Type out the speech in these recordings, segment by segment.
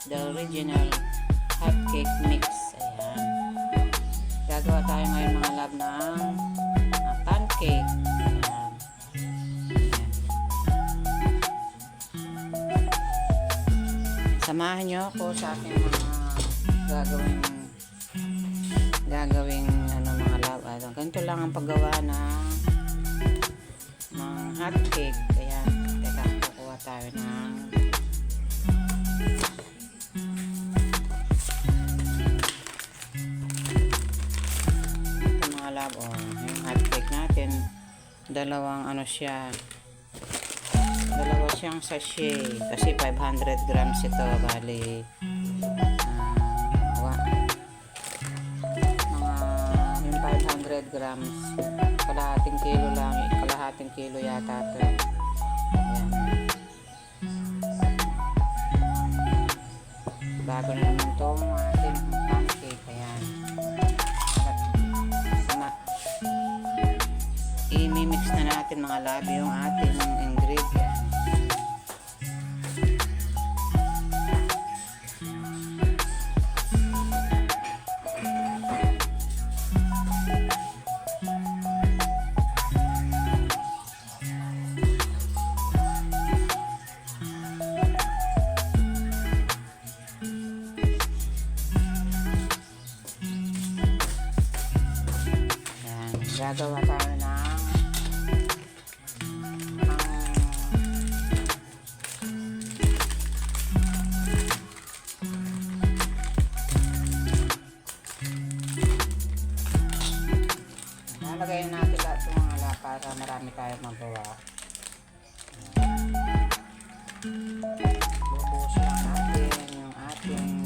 the original hot cake mix. Ayan. Gagawa tayo ngayon mga lab ng pancake. Ayan. Samahan nyo ako sa aking mga gagawing mga lab. Ganito lang ang paggawa ng hot cake. Ayan. Teka, kukuha tayo ng yung hot cake natin, dalawang dalawa siyang sachet kasi 500 grams ito, bali yung 500 grams kalahating kilo yata ito. Ayan. Bago na naman itong ating pancake. Ayan. I-mix na natin mga labi yung ating ingredient. Ayan, gagawa tayo ng lalagayin natin lahat ng mga lap para marami tayong magawa. Bubuhos lang natin yung ating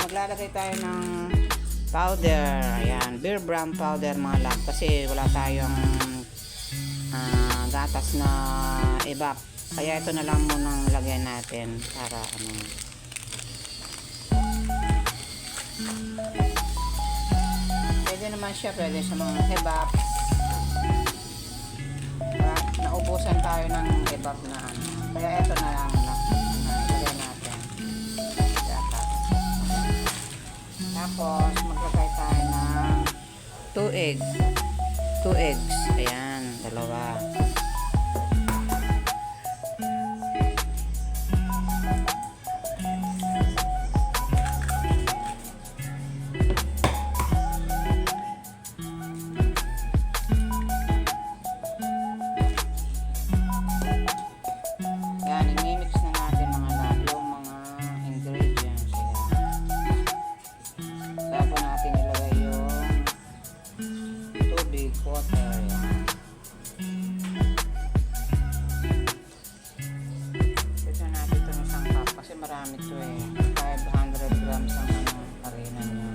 maglalagay tayo ng powder. Ayan, beer brand powder mga lab, kasi wala tayong gatas na evap, kaya ito na lang munang lagyan natin para pwede naman siya, pwede sa mga evap. Naubusan tayo ng evap na kaya ito na lang lagyan natin. Tapos maglagay tayo ng 2 eggs. Ayan, dalawa. Ayan, i-mix na natin mga lab yung mga ingredients. Ayan. Bago natin ilagay yung tubig, water. Ayan. Ito natin ito ng isang cup kasi marami ito 500 grams ang harina niya.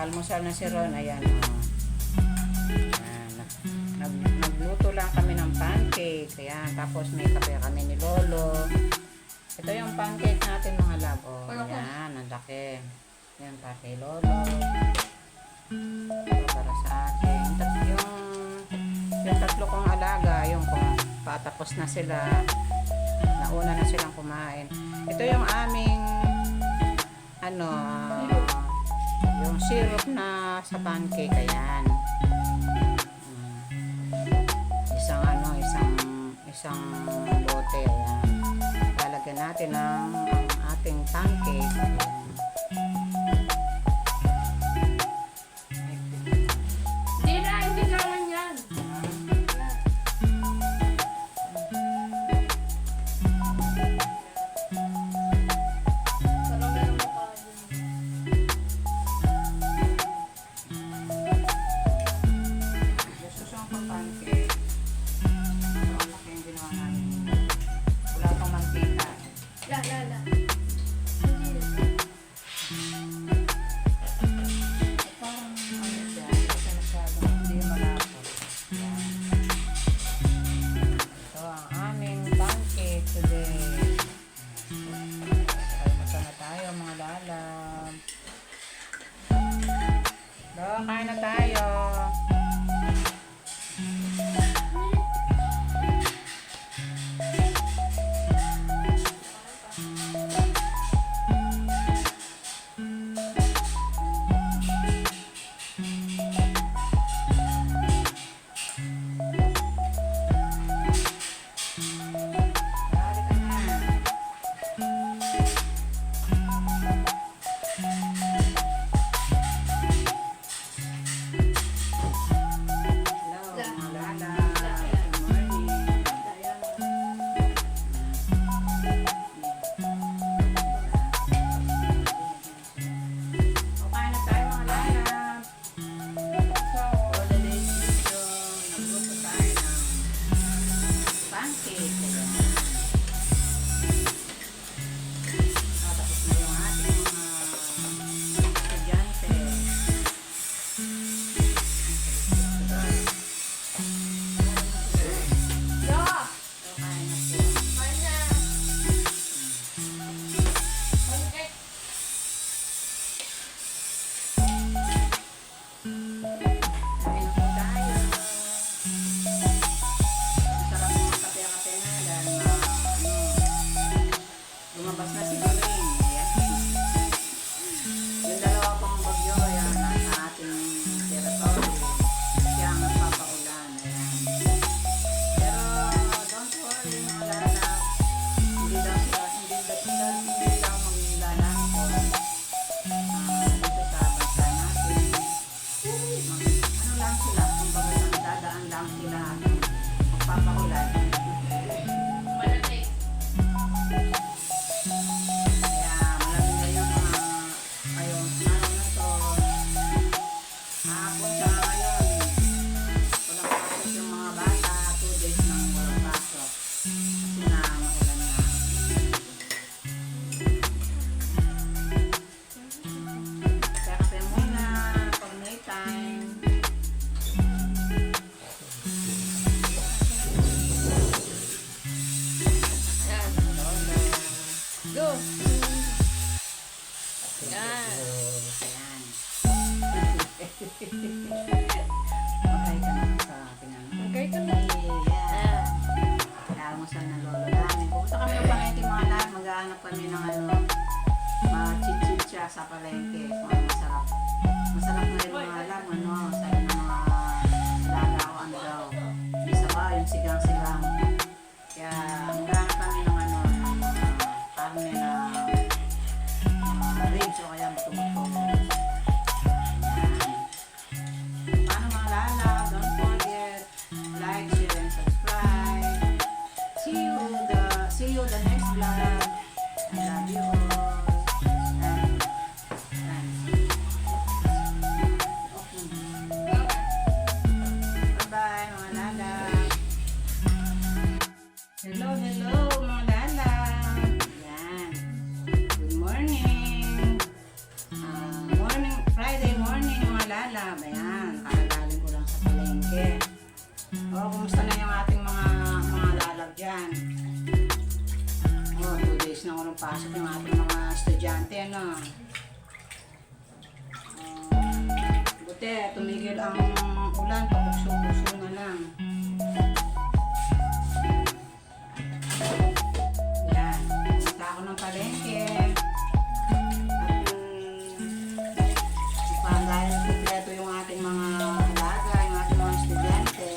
Nag-aalmusal na si Ron. Ayan, oh. Ayan. Nagluto lang kami ng pancake. Ayan. Tapos may kape kami ni Lolo. Ito yung pancake natin mga lab. Oh, ayan. Ang laki. Ayan, para kay Lolo. Ito para sa akin. Yung tatlo kong alaga, yung kung patapos na sila, nauna na silang kumain. Ito yung aming yung syrup na sa pancake. Ayan. Isang bote. Ayan. Lalagyan natin ang ating pancake. Hindi naman yan. Parang may mukha yun. Gusto siyang pancake. Ito ang laki yung ginawa natin. Wala pang mantika. La. Parang siya. Kasi masyadong hindi malapot. Yan. Ito ang aming pancake today. Kaya na tayo mga lalab. Kain na tayo. Lumabas na si Doreen. Ayan. Yung dalawa pang bagyo, ayan, nasa ating territory. Siya ang nagpapaulan. Ayan. Pero, don't worry, mga lalab. Hindi daw maglalang po. Dito sa bansa natin. Ano lang sila, kumbaga dadaan lang sila magpapaulan. Malamig. Go! Yan. Ayan. Okay ka na sa pinanong. Okay ka na. Yeah. Naalmusal ng lolo namin. Pupunta kami ng palengke mga lahat. Mag-aanap kami ng chichicha sa palengke. Masarap. Masarap na rin mga alam. Sabi ng mga laga o ano daw. Isa ba yung sigang-sigang. Kaya mag-aanap kami ng karne na ribs o kaya buto-buto. Paano mga lala? Don't forget like, share, and subscribe. See you the next vlog. I love you all. Bye-bye mga lala. Hello mga lala. Yan. Good morning. Friday morning mga lalab. Ayan, kakagaling ko lang sa palengke. Kumusta na yung ating mga lalab dyan? 2 days na walang pasok yung ating mga estudyante, ano? Buti, tumigil ang ulan, pabukso-bukso na lang. Yan, punta ako ng palengke. At dahil kompleto yung ating mga alaga, yung ating mga estudyante,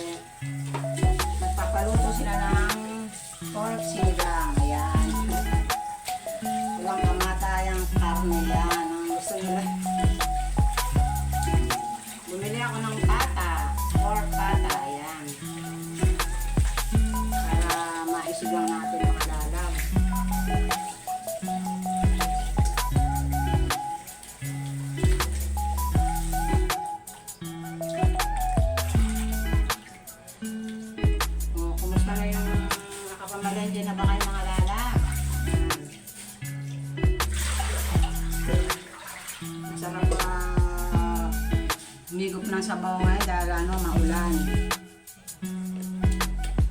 nagpapaluto sila ng pork sinigang. Ayan. Walang kamatayang karne yan. Ang gusto nila. Bumili ako ng pata, pork pata. Ayan. Para maisigang natin mga lalab. Kumusta na yung nakapamalengke na ba kayo mga lalab? Masarap humigop ng sabaw ngayon dahil maulan.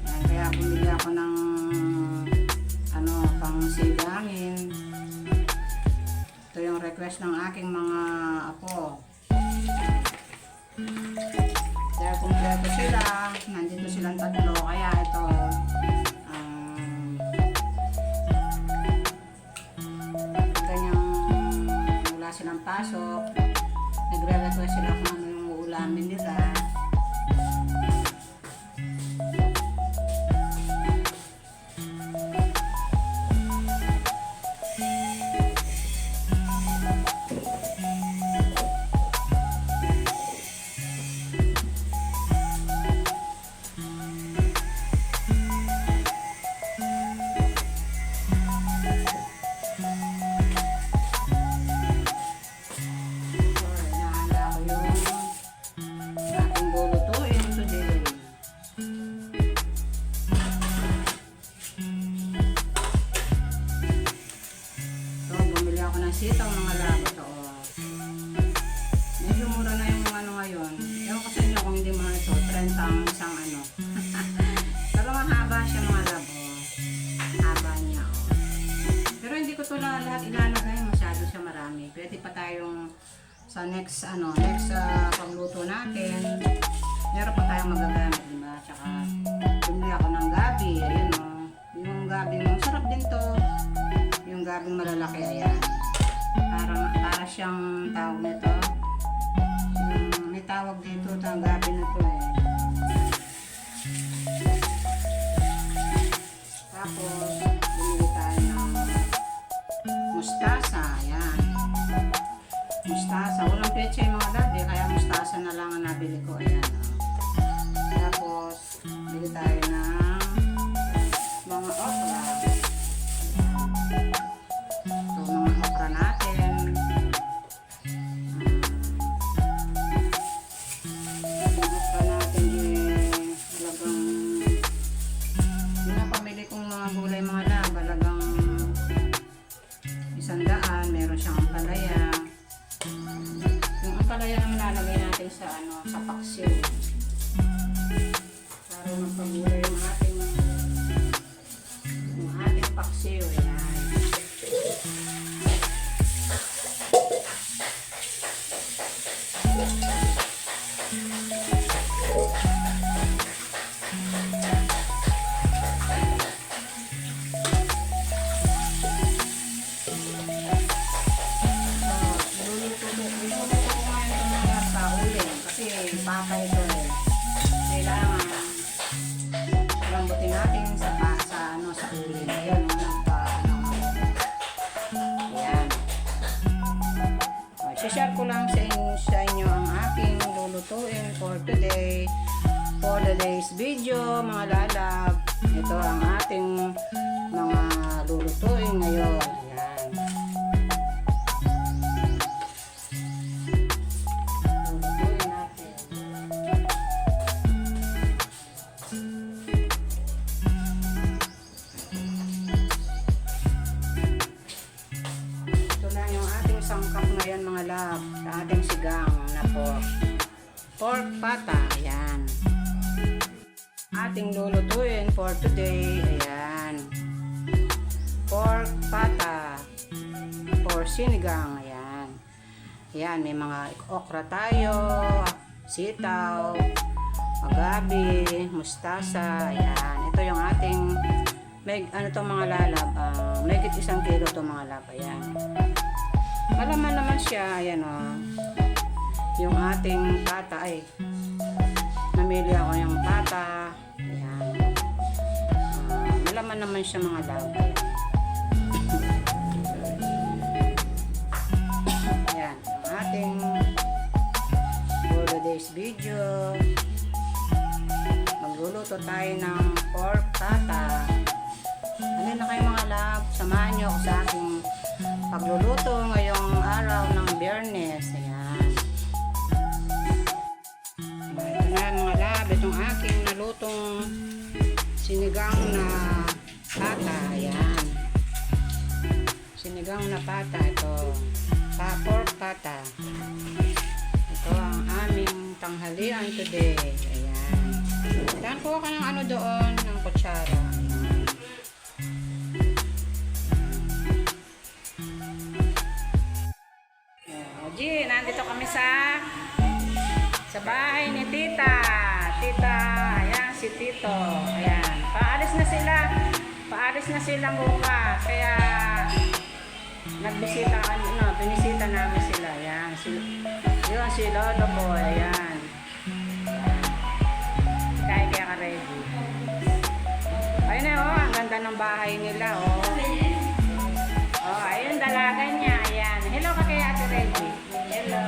Ayan, kaya bumili ako ng pang sigangin. Ito yung request ng aking mga apo. Dahil kumpleto sila, nandito silang 3, kaya ito ganyang wala silang pasok, nagre-request sila kung ano yung uulamin nila. Sitaw mga labo to. Medyo mura na yung ngayon. Ewan ko sa inyo kung hindi mahal ito. 30 ang isang Pero mahaba siya mga labo. Haba niya. Pero hindi ko ito lahat ilalagay. Masyado siya marami. Pwede pa tayong sa next pagluto natin. Meron pa tayong magagamit, diba? Tsaka bumili ako ng gabi. Ayun o. Yung gabi mo. Sarap din to. Yung gabing malalaki. Ayan. Para siyang tawag nito. May tawag dito, gabi na to eh. Tapos, bumili tayo ng mustasa. Ayan. Mustasa. Walang pecha yung mga labi, kaya mustasa na lang ang nabili ko. Ayan. Tapos, bili tayo ng mga okra. Meron siyang ampalaya. Yung ampalaya naman lalagay natin sa paksiw. Para magpagulay yung ating paksiw. Ayan. Papa ito eh. Kailangan lambutin natin sa uling. Ayan, ayan. Share ko lang sa inyo ang aking lulutuin for today. For today's video, mga lalab. Ito ang ating mga lulutuin ngayon. Ayan. sangkap ngayon mga lab. sa ating sigang na pork pata. Ayan. Ating lulutuin for today. Ayan. Pork pata for sinigang. Ayan. Ayan, may mga okra tayo, sitaw, agabi, mustasa. Ayan. Ito yung ating ano to mga lalab. May 1 kilo to mga lab. Ayan. Malaman naman siya. Ayan o. Yung ating pata. Ay. Namili ako yung pata. Ayan. Malaman naman siya mga lab. Ayan. Ang ating for today's video. Magluluto tayo ng pork pata. Ano na kayo mga lab? Samahan nyo ako sa aking pagluluto ngayong araw ng Biyernes. Ayan. Ito na mga lab. Itong aking nalutong sinigang na pata. Ayan. Sinigang na pata. Ito. Pork pata. Ito ang aming tanghalian today. Ayan. Saan kuha ka ng ano doon? Ng kutsara. G, nandito kami sa bahay ni Tita. Tita, ayan si Tito. Ayan, paalis na sila bukas. Kaya nagbisita binisita namin sila. Ayan, si Lolo Boy. Ayan. Kaya ka ready. Ayun na ang ganda ng bahay nila ayun dalaga niya. Ayan. Hello ka kay Ate Reggie. Hello.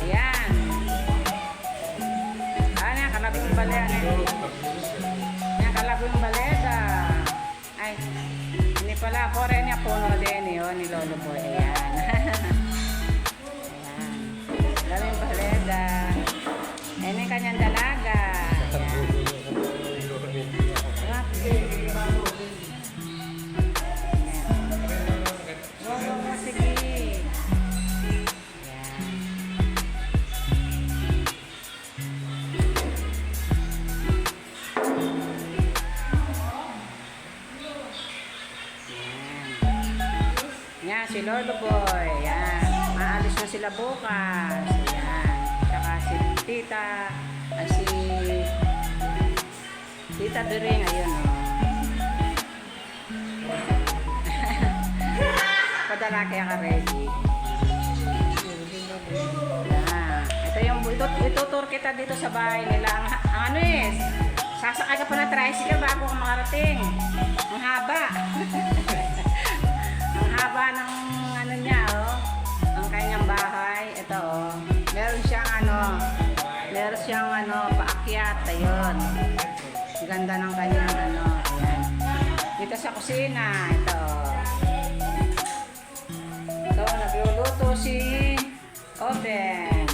Ayan. Kalabo yung baleda. Ayan, kalabo yung baleda. Ay, hindi pala. Kore niya puno din ni Lolo Boy. Ayan. Ayan. Kalabo yung baleda. Ayan yung kanyang dalaga. Yan, si Lolo Boy. Yan. Maalis na sila bukas. Yan. Tsaka si Tita. Si Tita During. Ayun Padala kaya ka ready. Yan. Ito yung itutur kita dito sa bahay nila. Ang sasakay ka pa na tricycle bago ka makarating. Ang haba. Haba ng niya ang kanyang bahay. Ito meron siyang paakyat. Ayun, ganda ng kanyang ayan. Dito sa kusina. Ito nagluluto si Oben.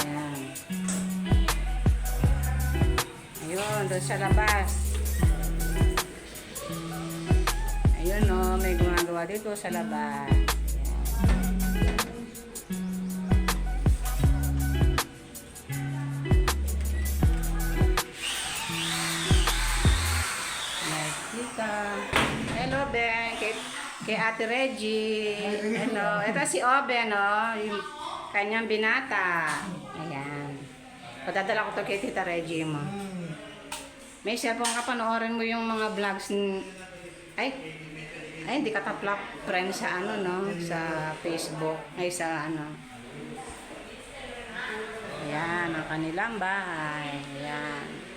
Ayan. Ayun, doon sa labas. Ayun may gumagawa dito sa labas. Hello, Ben. Kay Ate Reggie. Ito si Oben, yung kanyang binata. Ayan. Padadala ko to kay Tita Reggie mo. May cellphone ka, panoorin mo yung mga vlogs ay, hindi ka taplak friend sa sa Facebook, ay sa Ayan, ang kanilang bahay. Ayan.